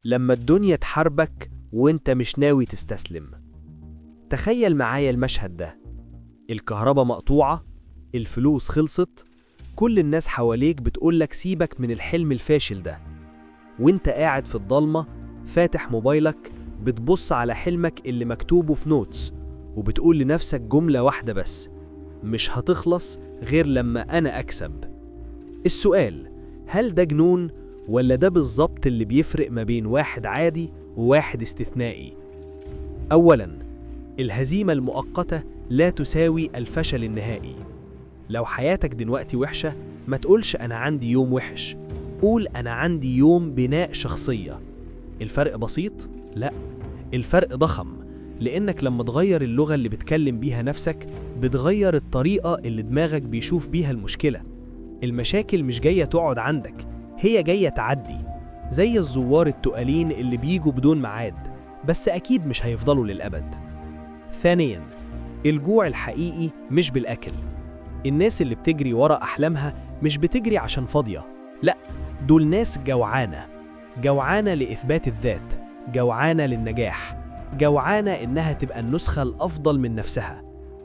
لما الدنيا تحاربك وانت مش ناوي تستسلم. تخيل معايا المشهد ده، الكهرباء مقطوعة، الفلوس خلصت، كل الناس حواليك بتقولك سيبك من الحلم الفاشل ده، وانت قاعد في الضلمة فاتح موبايلك بتبص على حلمك اللي مكتوبه في نوتس، وبتقول لنفسك جملة واحدة بس: مش هتخلص غير لما أنا أكسب. السؤال، هل ده جنون ولا ده بالظبط اللي بيفرق ما بين واحد عادي وواحد استثنائي؟ أولاً، الهزيمة المؤقتة لا تساوي الفشل النهائي. لو حياتك دلوقتي وحشة ما تقولش أنا عندي يوم وحش، قول أنا عندي يوم بناء شخصية. الفرق بسيط؟ لا، الفرق ضخم، لأنك لما تغير اللغة اللي بتكلم بيها نفسك بتغير الطريقة اللي دماغك بيشوف بيها المشكلة. المشاكل مش جاية تقعد عندك، هي جاية تعدي، زي الزوار التقالين اللي بيجوا بدون ميعاد بس أكيد مش هيفضلوا للأبد. ثانياً، الجوع الحقيقي مش بالأكل. الناس اللي بتجري ورا أحلامها مش بتجري عشان فاضية، لا، دول ناس جوعانة لإثبات الذات، جوعانة للنجاح، جوعانة إنها تبقى النسخة الأفضل من نفسها.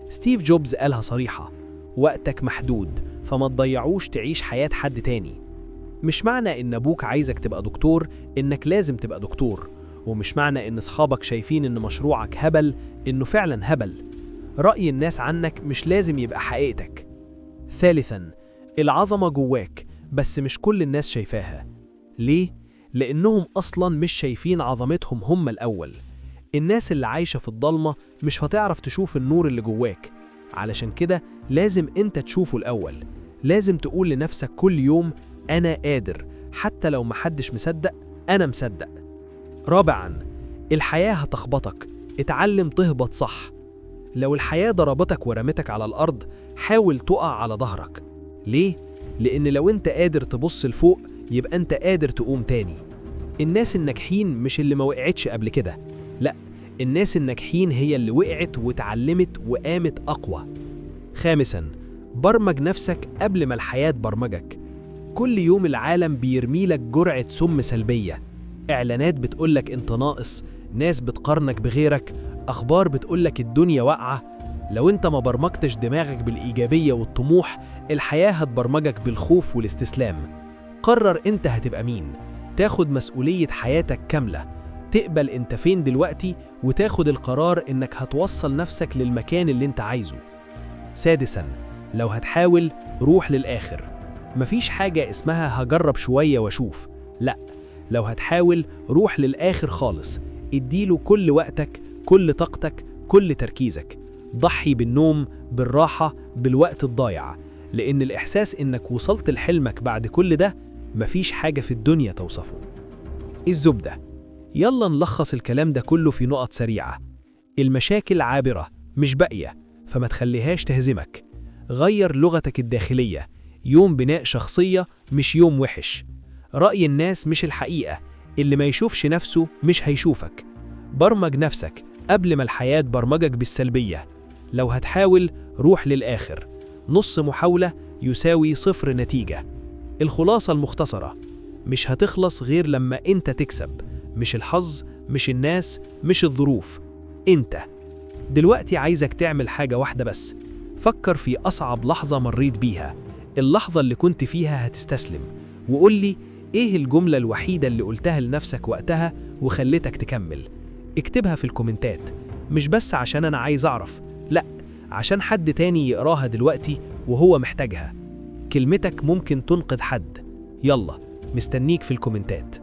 ستيف جوبز قالها صريحة: وقتك محدود، فما تضيعوش تعيش حياة حد تاني. مش معنى إن أبوك عايزك تبقى دكتور إنك لازم تبقى دكتور، ومش معنى إن أصحابك شايفين إن مشروعك هبل إنه فعلا هبل. رأي الناس عنك مش لازم يبقى حقيقتك. ثالثاً، العظمة جواك بس مش كل الناس شايفاها. ليه؟ لأنهم أصلاً مش شايفين عظمتهم هم الأول. الناس اللي عايشة في الضلمة مش هتعرف تشوف النور اللي جواك، علشان كده لازم أنت تشوفه الأول. لازم تقول لنفسك كل يوم: أنا قادر، حتى لو محدش مصدق أنا مصدق. رابعاً، الحياة هتخبطك، اتعلم تهبط صح. لو الحياة ضربتك ورمتك على الأرض حاول تقع على ظهرك. ليه؟ لأن لو أنت قادر تبص لفوق يبقى أنت قادر تقوم تاني. الناس الناجحين مش اللي ما وقعتش قبل كده، لا، الناس الناجحين هي اللي وقعت وتعلمت وقامت أقوى. خامساً، برمج نفسك قبل ما الحياة تبرمجك. كل يوم العالم بيرميلك جرعة سم سلبية، إعلانات بتقولك أنت ناقص، ناس بتقارنك بغيرك، أخبار بتقولك الدنيا واقعة. لو أنت ما برمجتش دماغك بالإيجابية والطموح، الحياة هتبرمجك بالخوف والاستسلام. قرر أنت هتبقى مين، تاخد مسؤولية حياتك كاملة، تقبل أنت فين دلوقتي وتاخد القرار إنك هتوصل نفسك للمكان اللي أنت عايزه. سادساً، لو هتحاول روح للآخر. مفيش حاجة اسمها هجرب شوية واشوف، لا، لو هتحاول روح للآخر خالص، اديله كل وقتك، كل طاقتك، كل تركيزك. ضحي بالنوم، بالراحة، بالوقت الضايع، لأن الإحساس إنك وصلت لحلمك بعد كل ده مفيش حاجة في الدنيا توصفه. الزبدة، يلا نلخص الكلام ده كله في نقط سريعة. المشاكل عابرة مش باقية، فما تخليهاش تهزمك. غير لغتك الداخلية، يوم بناء شخصية مش يوم وحش. رأي الناس مش الحقيقة، اللي ما يشوفش نفسه مش هيشوفك. برمج نفسك قبل ما الحياة برمجك بالسلبية. لو هتحاول روح للآخر، نص محاولة يساوي 0 نتيجة. الخلاصة المختصرة، مش هتخلص غير لما انت تكسب، مش الحظ، مش الناس، مش الظروف، انت. دلوقتي عايزك تعمل حاجة واحدة بس، فكر في أصعب لحظة مريت بيها، اللحظة اللي كنت فيها هتستسلم، وقول لي إيه الجملة الوحيدة اللي قلتها لنفسك وقتها وخلتك تكمل. اكتبها في الكومنتات، مش بس عشان أنا عايز أعرف، لأ، عشان حد تاني يقراها دلوقتي وهو محتاجها. كلمتك ممكن تنقذ حد. يلا، مستنيك في الكومنتات.